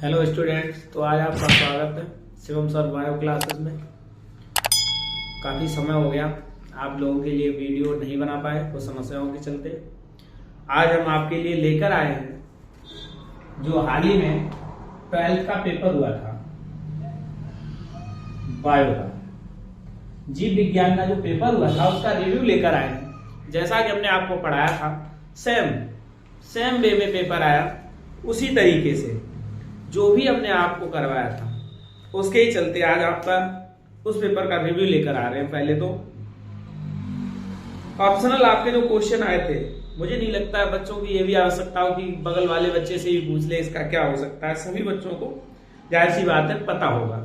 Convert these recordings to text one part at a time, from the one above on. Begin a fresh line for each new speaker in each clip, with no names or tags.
Hello students, तो आज आपका स्वागत है शिवम सर बायो क्लासेस में। काफ़ी समय हो गया आप लोगों के लिए वीडियो नहीं बना पाए कुछ समस्याओं के चलते। आज हम आपके लिए लेकर आए हैं जो हाल ही में 12th का पेपर हुआ था बायो का, जीव विज्ञान का जो पेपर हुआ था उसका रिव्यू लेकर आए हैं। जैसा कि हमने आपको पढ़ाया था सेम वे में पेपर आया, उसी तरीके से जो भी हमने आपको करवाया था उसके ही चलते आज आपका उस पेपर का रिव्यू लेकर आ रहे हैं। पहले तो ऑप्शनल आपके जो क्वेश्चन आए थे, मुझे नहीं लगता है बच्चों की ये भी आवश्यकता हो कि बगल वाले बच्चे से ही पूछ ले इसका क्या हो सकता है। सभी बच्चों को जाहिर सी बात है पता होगा।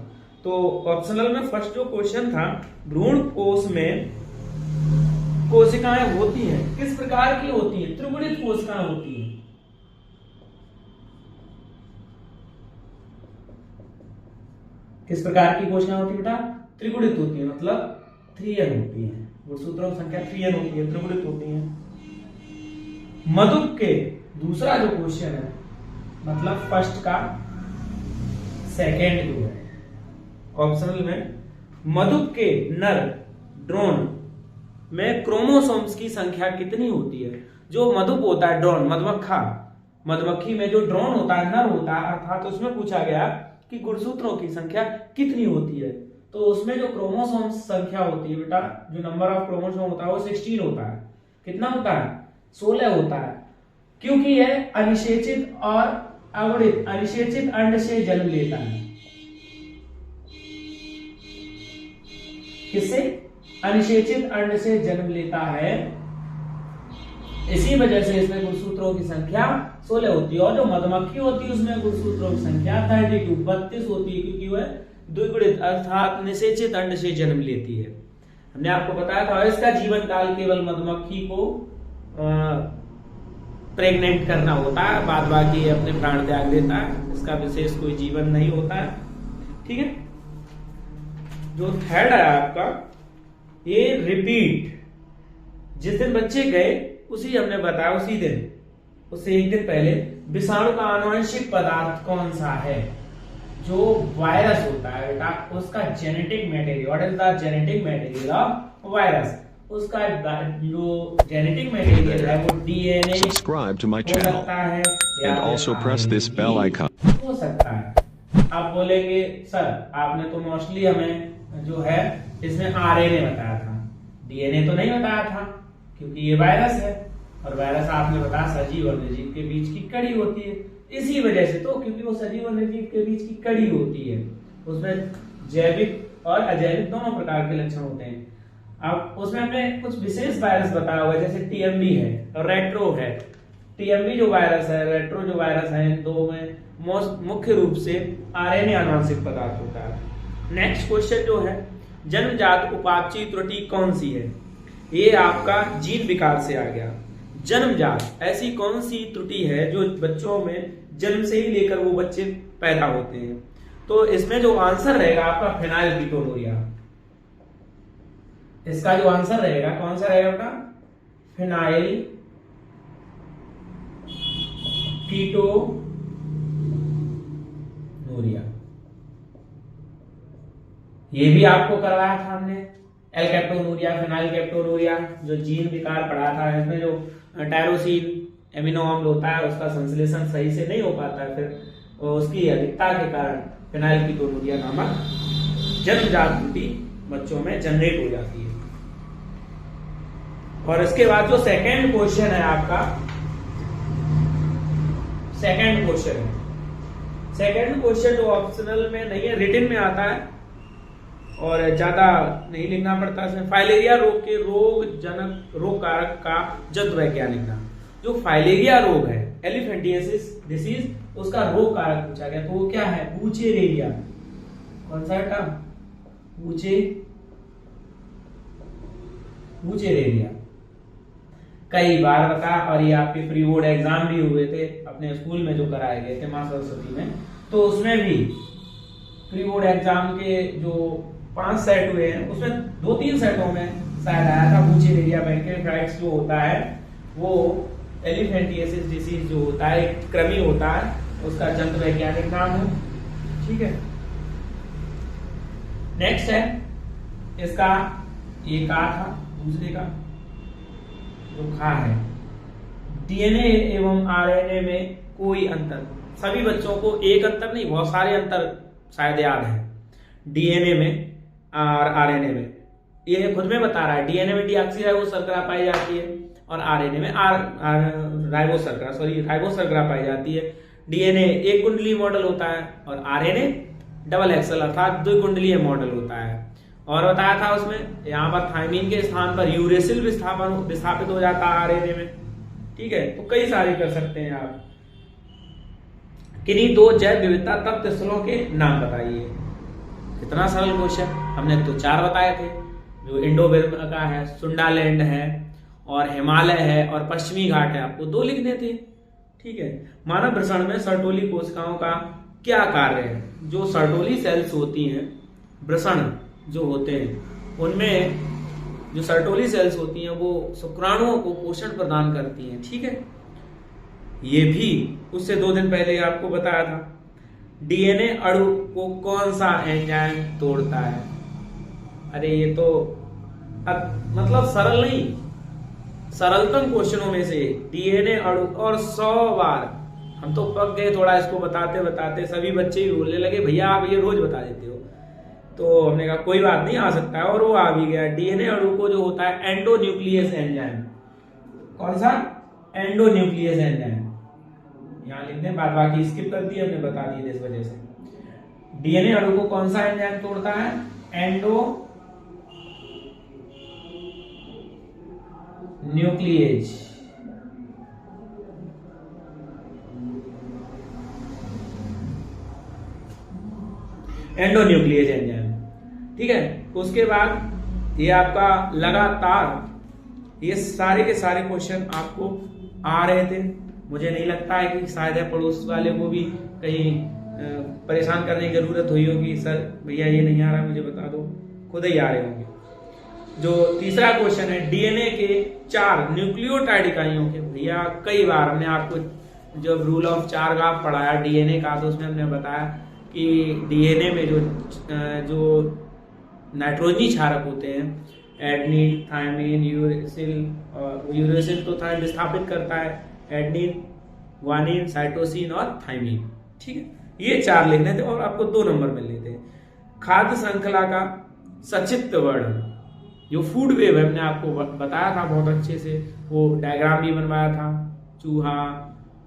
तो ऑप्शनल में फर्स्ट जो क्वेश्चन था, भ्रूण कोश में कोशिकाएं होती हैं, किस प्रकार की होती है? त्रिगुणित कोशिकाएं होती है। किस प्रकार की कोशिकाएं होती है बेटा? त्रिगुणित होती है, मतलब 3n होती है। गुणसूत्रों की संख्या 3n होती है, त्रिगुणित होती है। मधुप के दूसरा जो क्वेश्चन है, मतलब फर्स्ट का सेकेंड जो है ऑप्शनल में, मधुप के नर ड्रोन में क्रोमोसोम्स की संख्या कितनी होती है? जो मधुप होता है ड्रोन, मधुमक्खी में जो ड्रोन होता है नर होता है, अर्थात तो उसमें पूछा गया कि गुणसूत्रों की संख्या कितनी होती है। तो उसमें जो क्रोमोसोम संख्या होती है बेटा, जो नंबर ऑफ क्रोमोसोम होता है वो 16 होता है। कितना होता है? 16 होता है, क्योंकि यह अनिषेचित और अवृत अनिषेचित अंड से जन्म लेता है। किससे? अनिषेचित अंड से जन्म लेता है। इसी वजह से इसमें गुणसूत्रों की संख्या 16 होती है। और जो मधुमक्खी होती है उसमें गुणसूत्रों की संख्या 32 होती है, क्योंकि वह द्विगुणित अर्थात निषेचित अंड से जन्म लेती है। हमने आपको बताया था इसका जीवन काल केवल मधुमक्खी को प्रेग्नेंट करना होता है, बाद बाकी अपने प्राण त्याग देता है, इसका विशेष कोई जीवन नहीं होता है। ठीक है। जो थर्ड है आपका, ये रिपीट, जिस दिन बच्चे गए उसी हमने बताया, उसी दिन उससे एक दिन पहले, विषाणु का आनुवंशिक पदार्थ कौन सा है? जो वायरस होता है बेटा, उसका genetic material, what is the genetic material of virus? उसका जो जेनेटिक मटेरियल है वो DNA
Subscribe to my channel and also press this bell icon.
हो सकता है। आप बोलेंगे सर आपने तो मोस्टली हमें जो है इसमें आरएनए बताया था, डीएनए तो नहीं बताया था, क्योंकि ये वायरस है और वायरस आपने बताया सजीव और निर्जीव के बीच की कड़ी होती है। इसी वजह से तो, क्योंकि वो सजीव और निर्जीव के बीच की कड़ी होती है, उसमें जैविक और अजैविक दोनों प्रकार के लक्षण होते हैं। अब उसमें हमने कुछ विशेष वायरस बताया हुआ है, जैसे टीएमबी है और रेट्रो है। टीएमबी जो वायरस है, रेट्रो जो वायरस है, इन दो में मुख्य रूप से आरएनए आनुवंशिक पदार्थ होता है। नेक्स्ट क्वेश्चन जो है, जन्मजात उपापचयी त्रुटि कौन सी है? ये आपका जीन विकार से आ गया। जन्मजात ऐसी कौन सी त्रुटि है जो बच्चों में जन्म से ही लेकर वो बच्चे पैदा होते हैं? तो इसमें जो आंसर रहेगा आपका फेनाइलकीटोनुरिया। इसका जो आंसर रहेगा कौन सा रहेगा बेटा? फेनाइल कीटोनुरिया। ये भी आपको करवाया था हमने, एल्केप्टोनुरिया, फेनाइलकेप्टोनुरिया, जो जीन विकार पढ़ा था। इसमें जो टायरोसिन एमिनो अम्ल होता है उसका संश्लेषण सही से नहीं हो पाता है, फिर उसकी अधिकता के कारण फेनाइलकीटोनुरिया नामक जन्मजात त्रुटि बच्चों में जनरेट हो जाती है। और इसके बाद जो सेकंड क्वेश्चन है आपका, सेकंड क्वेश्चन जो ऑप्शनल में नहीं है, रिटन में आता है और ज्यादा नहीं लिखना पड़ता है। फाइलेरिया रोग के रोग कारक का जन्म वैज्ञानिक नाम। जो फाइलेरिया रोग है, एलिफेंटियासिस डिसीज, उसका रोग कारक पूछा गया, तो वो क्या है? बूचेरेरिया। कौन सा बेटा? बूचेरेरिया। कई बार बता, और ये आपके प्री बोर्ड एग्जाम भी हुए थे अपने स्कूल में जो कराए गए थे मां सरस्वती में, तो उसमें भी प्री बोर्ड एग्जाम के जो 5 सेट हुए हैं उसमें 2-3 सेटों में शायद आया था बूचेरेरिया बैक्टीरिया जो होता है वो एलिफेंटियासिस डिसीज जो होता है, एक कृमि होता है उसका जंतु वैज्ञानिक नाम है। ठीक है, नेक्स्ट है इसका, ये का था, दूसरे का जो खा है, डीएनए एवं आरएनए में कोई अंतर। सभी बच्चों को एक अंतर नहीं, बहुत सारे अंतर शायद याद है डीएनए में और आरएनए में। ये खुद में बता रहा है, डीएनए में डीऑक्सी शर्करा पाई जाती है और आरएनए में राइबोस शर्करा पाई जाती है। डीएनए एक कुंडलीय मॉडल होता है और आरएनए डबल एक्सल अर्थात 2 कुंडलीय मॉडल होता है। और बताया था उसमें, यहाँ पर थायमीन के स्थान पर यूरेसिल विस्थापित हो जाता है आरएनए में। ठीक है, तो कई सारे कर सकते हैं आप। किन्हीं 2 जैव विविधता तप्त स्थलों के नाम बताइए। कितना सरल क्वेश्चन, हमने तो 4 बताए थे, जो इंडो-बर्मा का है, सुंडालैंड है और हिमालय है और पश्चिमी घाट है, आपको 2 लिखने थे। ठीक है, मानव वृषण में सर्टोली कोशिकाओं का क्या कार्य है। जो सर्टोली सेल्स होती हैं, वृषण जो होते हैं उनमें जो सर्टोली सेल्स होती हैं वो शुक्राणुओं को पोषण प्रदान करती हैं। ठीक है, ये भी उससे 2 दिन पहले आपको बताया था। डीएनए अणु को कौन सा एंजाइम तोड़ता है। अरे ये तो मतलब सरल नहीं, सरलतम क्वेश्चनों में से डीएनए अणु, और 100 बार हम तो पक गए थोड़ा इसको बताते बताते। सभी बच्चे भी बोलने लगे भैया आप ये रोज बता देते हो, तो हमने कहा कोई बात नहीं, आ सकता है, और वो आ भी गया। डीएनए अणु को जो होता है एंडोन्यूक्लियस एंजाइम, कौन सा, एंडोन्यूक्लियस एंजाइम, यहाँ लिख दें, बाद बाकी स्किप कर दी हमने, बता दिए इस वजह से। डीएनए अणु को कौन सा एंजाइम तोड़ता है, एंडोन्यूक्लियेज। एंडोन्यूक्लियेज एंजाइम। ठीक है, उसके बाद ये आपका लगातार ये सारे के सारे क्वेश्चन आपको आ रहे थे। मुझे नहीं लगता है कि शायद पड़ोस वाले को भी कहीं परेशान करने की जरूरत हुई होगी, सर भैया ये नहीं आ रहा मुझे बता दो, खुद ही आ रहे होंगे। जो तीसरा क्वेश्चन है, डीएनए के 4 न्यूक्लियोटाइड इकाइयों के। भैया कई बार हमने आपको जब रूल ऑफ 4 का पढ़ाया डीएनए का, तो उसमें हमने बताया कि डीएनए में जो नाइट्रोजनी क्षारक होते हैं, एडनिन, थायमीन, यूरेसिल, और यूरेसिल तो थायमीन विस्थापित करता है, एडनिन, ग्वानिन, साइटोसिन और थायमीन। ठीक है, ये 4 लिखने थे और आपको 2 नंबर मिलने थे। खाद्य श्रृंखला का संक्षिप्त वर्णन, जो फूड वेव है हमने आपको बताया था बहुत अच्छे से, वो डायग्राम भी बनवाया था। चूहा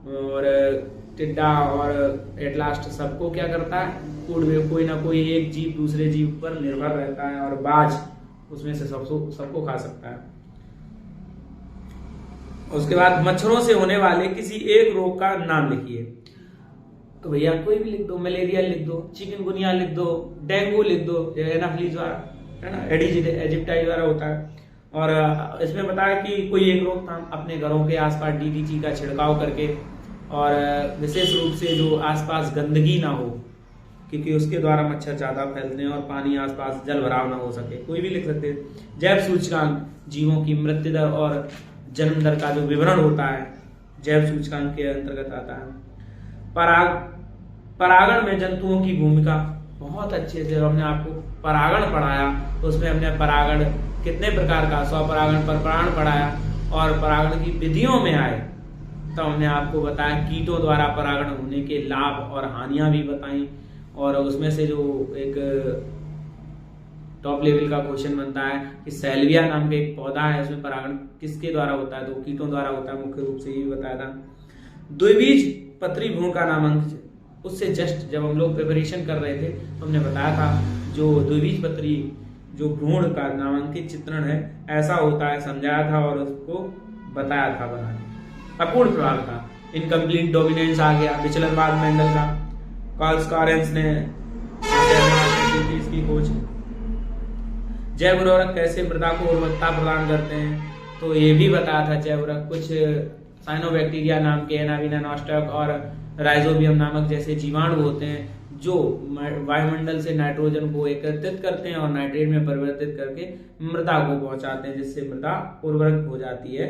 और टिड्डा और एट लास्ट सबको क्या करता है, फूड वेव, कोई ना कोई एक जीव दूसरे जीव पर निर्भर रहता है, और बाज उसमें से सबको खा सकता है। उसके बाद मच्छरों से होने वाले किसी एक रोग का नाम लिखिए। तो भैया कोई भी लिख दो, मलेरिया लिख दो, चिकनगुनिया लिख दो, डेंगू लिख दो, एनाफ्लीज है ना, एडिज इजिप्टाई द्वारा होता है। और इसमें बताया कि कोई एक रोकथाम, अपने घरों के आसपास डीडीटी का छिड़काव करके, और विशेष रूप से जो आसपास गंदगी ना हो, क्योंकि उसके द्वारा मच्छर ज्यादा फैलते हैं, और पानी आसपास जल भराव ना हो सके, कोई भी लिख सकते हैं। जैव सूचकांक, जीवों की मृत्यु दर और जन्म दर का जो विवरण होता है, जैव सूचकांक के अंतर्गत आता है। परागण में जंतुओं की भूमिका, बहुत अच्छे से हमने आपको परागण पढ़ाया, तो उसमें हमने परागण कितने प्रकार का, स्वपरागण, परपरागण पढ़ाया, और परागण की विधियों में आए तो हमने आपको बताया कीटों द्वारा परागण होने के लाभ और हानियां भी बताई। और उसमें से जो एक टॉप लेवल का क्वेश्चन बनता है कि सैल्विया नाम का एक पौधा है, उसमें परागण किसके द्वारा होता है, तो कीटों द्वारा होता है, मुख्य रूप से ये बताया था। द्विबीज पत्री भ्रूण का नामांकन, उससे जस्ट जब हम लोग प्रिपरेशन कर रहे थे तो हमने बताया था, जो द्विबीज पत्री जो भ्रूण का नामांकित चित्रण है ऐसा होता है, समझाया था और उसको बताया था बनाने। अपूर्ण प्रभाव का, इनकम्प्लीट डोमिनेंस आ गया, विचलनवाद मेंडल का, कार्ल्स कॉरेंस ने इसकी खोज। जैव उर्वरक कैसे मृदा को उर्वरकता प्रदान करते हैं, तो ये भी बताया था। जैव उर्वरक कुछ साइनोबैक्टीरिया नाम के, एनाविना नॉस्टक और राइजोबियम नामक जैसे जीवाणु होते हैं, जो वायुमंडल से नाइट्रोजन को एकत्रित करते हैं और नाइट्रेट में परिवर्तित करके मृदा को पहुंचाते हैं, जिससे मृदा उर्वरक हो जाती है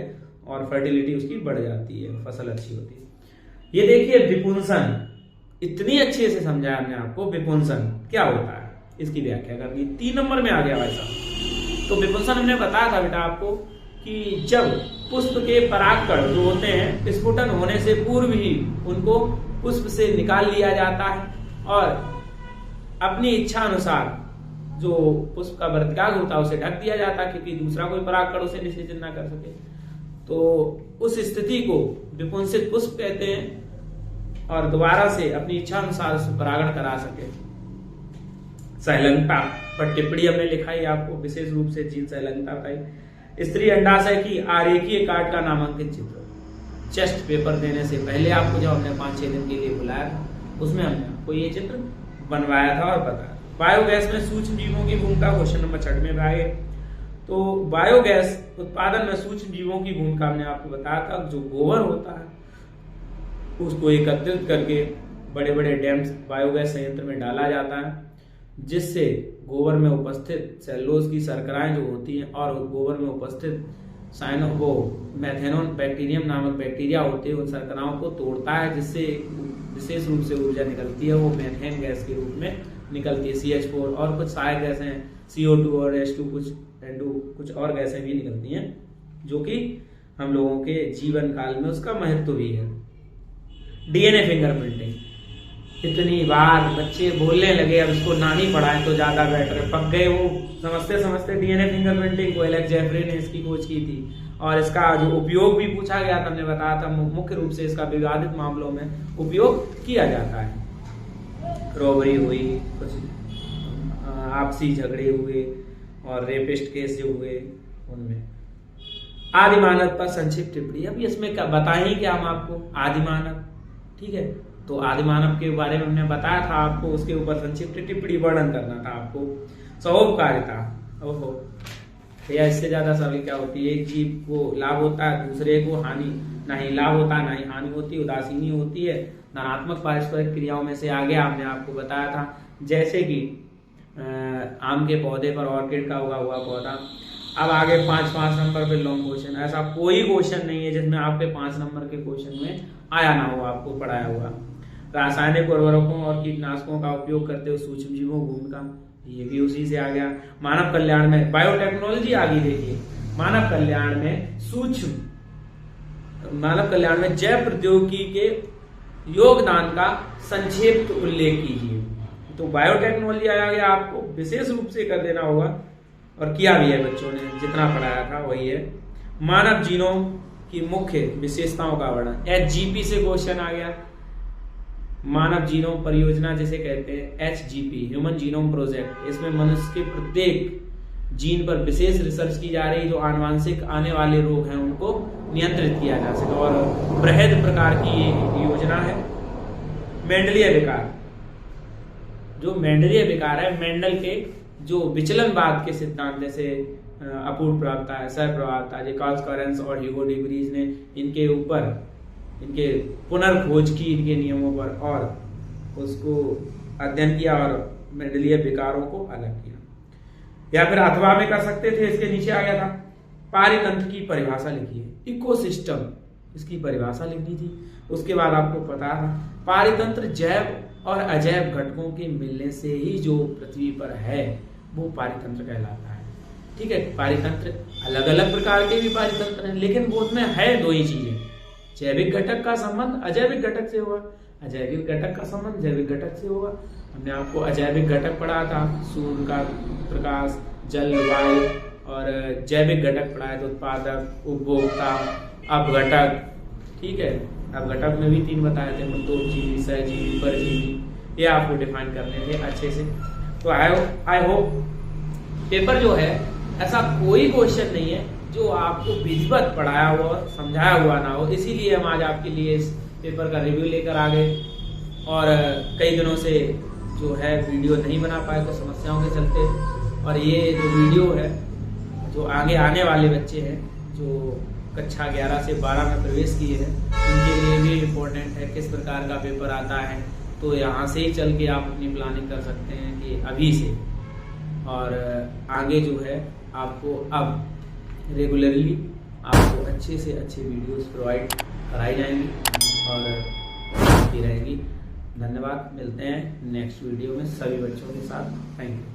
और फर्टिलिटी उसकी बढ़ जाती है, फसल अच्छी होती है। ये देखिए विपुंसन, इतनी अच्छे से समझाया हमने आपको विपुंसन क्या होता है, इसकी व्याख्या कर दी। 3 नंबर में आ गया भाई साहब। तो विपुंसन हमने बताया था बेटा आपको कि जब पुष्प के परागकण जो होते हैं स्फुटन होने से पूर्व ही उनको पुष्प से निकाल लिया जाता है और अपनी इच्छा अनुसार जो पुष्प का वर्तिकाग्र होता है उसे ढक दिया जाता है, क्योंकि दूसरा कोई परागकण उसे निषेचन ना कर सके। तो उस स्थिति को विपुंसित पुष्प कहते हैं और दोबारा से अपनी इच्छा अनुसार उससे परागण करा सके। सैलंगता पर टिप्पणी हमने लिखा है आपको, विशेष रूप से जीन सैलंगता बताई। स्त्री अंडाशय की आरेखीय काट का नामांकित चित्र चेस्ट पेपर देने से पहले आपको जब हमने 5-6 दिन के लिए बुलाया था उसमें हमने आपको ये चित्र बनवाया था और बताया। बायोगैस में सूक्ष्म जीवों की भूमिका क्वेश्चन नंबर 6 में आए। तो बायोगैस उत्पादन में सूक्ष्म जीवों की भूमिका हमने आपको बताया था। जो गोबर होता है उसको एकत्रित करके बड़े बड़े डैम्स बायोगैस संयंत्र में डाला जाता है, जिससे गोबर में उपस्थित सेलुलोज की शर्कराएं जो होती हैं और गोबर में उपस्थित मैथेनोन बैक्टीरियम नामक बैक्टीरिया होते हैं उन शर्कराओं को तोड़ता है, जिससे विशेष रूप से ऊर्जा निकलती है, वो मेथेन गैस के रूप में निकलती है। CH4 और कुछ सहायक गैसें CO2 और H2 कुछ और गैसें भी निकलती हैं, जो कि हम लोगों के जीवन काल में उसका महत्व भी है। DNA फिंगरप्रिंटिंग, इतनी बार बच्चे बोलने लगे अब इसको ना ही पढ़ाएं तो ज्यादा बेटर है, पक गए वो समझते समझते। DNA फिंगरप्रिंटिंग को एलेक्स जेफरी ने इसकी खोज की थी और इसका जो उपयोग भी पूछा गया था, हमने बताया था मुख्य रूप से इसका विवादित मामलों में उपयोग किया जाता है। रॉबरी हुई, कुछ आपसी झगड़े हुए और रेपिस्ट केस जो हुए उनमें। आदिमानव पर संक्षिप्त टिप्पणी, अभी इसमें क्या बताएं क्या हम आपको, आदिमानव, ठीक है। तो आदिमानव के बारे में हमने बताया था आपको, उसके ऊपर संक्षिप्त टिप्पणी वर्णन करना था आपको। सहोपकारिता, ओहो भैया इससे ज्यादा सरल क्या होती है। एक जीव को लाभ होता है, दूसरे को हानि, ना ही लाभ होता है ना ही हानि होती है, उदासीनी होती है। धनात्मक पारस्परिक क्रियाओं में से आगे हमने आपको बताया था, जैसे कि आम के पौधे पर ऑर्किड का उगा हुआ पौधा। अब आगे 5 नंबर पे लॉन्ग क्वेश्चन, ऐसा कोई क्वेश्चन नहीं है जिसमें आपके 5 नंबर के क्वेश्चन में आया ना हो आपको पढ़ाया हुआ। रासायनिक उर्वरकों और कीटनाशकों का उपयोग करते हुए सूक्ष्म जीवों की भूमिका, ये भी उसी से आ गया। मानव कल्याण में बायोटेक्नोलॉजी आ गई, देखिए मानव कल्याण में जैव प्रौद्योगिकी के योगदान का संक्षिप्त उल्लेख कीजिए। तो बायोटेक्नोलॉजी आ गया, आपको विशेष रूप से कर देना होगा और किया भी है बच्चों ने, जितना पढ़ाया था वही है। मानव जीनोम की मुख्य विशेषताओं का वर्णन, HGP से क्वेश्चन आ गया। मानव जीनोम परियोजना जिसे कहते हैं HGP, ह्यूमन जीनोम प्रोजेक्ट, इसमें मनुष्य के प्रत्येक जीन पर विशेष रिसर्च की जा रही, जो आनुवांशिक आने वाले रोग हैं उनको नियंत्रित किया जा सके, और बृहद प्रकार की ये योजना है। मेंडलीय विकार, जो मेंडलीय विकार है, मेंडल के जो विचलनवाद के सिद्धांत जैसे अपूर्ण प्रभावता है, सहप्रभावता, कॉन्करेंस और ह्यूगो डिब्रीज ने इनके ऊपर इनके पुनर्खोज की, इनके नियमों पर, और उसको अध्ययन किया और मेंडलीय विकारों को अलग किया। या फिर अथवा में कर सकते थे, इसके नीचे आ गया था पारितंत्र की परिभाषा लिखिए, इकोसिस्टम, इसकी परिभाषा लिखनी थी। उसके बाद आपको पता था पारितंत्र जैव और अजैव घटकों के मिलने से ही जो पृथ्वी पर है वो पारितंत्र कहलाता है, ठीक है। पारितंत्र अलग अलग प्रकार के भी पारितंत्र हैं, लेकिन वो उसमें है 2 ही चीजें, जैविक घटक का संबंध अजैविक घटक से होगा, अजैविक घटक का संबंध जैविक घटक से होगा। हमने आपको अजैविक घटक पढ़ा था, सूर्य का प्रकाश, जल, वायु, और जैविक घटक पढ़ाए थे, उत्पादक, उपभोक्ता, अपघटक, ठीक है। अपघटक में भी 3 बताए थे, मतोपजीवी, सहजीवी, परजीवी, ये आपको डिफाइन करने थे अच्छे से। तो आई होप पेपर जो है ऐसा कोई क्वेश्चन नहीं है जो आपको विधिवत पढ़ाया हुआ समझाया हुआ ना हो, इसीलिए हम आज आपके लिए इस पेपर का रिव्यू लेकर आ गए। और कई दिनों से जो है वीडियो नहीं बना पाए तो समस्याओं के चलते, और ये जो वीडियो है जो आगे आने वाले बच्चे हैं जो कक्षा 11 से 12 में प्रवेश किए हैं उनके लिए भी इम्पोर्टेंट है किस प्रकार का पेपर आता है। तो यहाँ से ही चल के आप अपनी प्लानिंग कर सकते हैं कि अभी से, और आगे जो है आपको अब रेगुलरली आपको अच्छे से अच्छे वीडियोस प्रोवाइड कराई जाएंगी और होती रहेंगी। धन्यवाद, मिलते हैं नेक्स्ट वीडियो में सभी बच्चों के साथ। Thank you.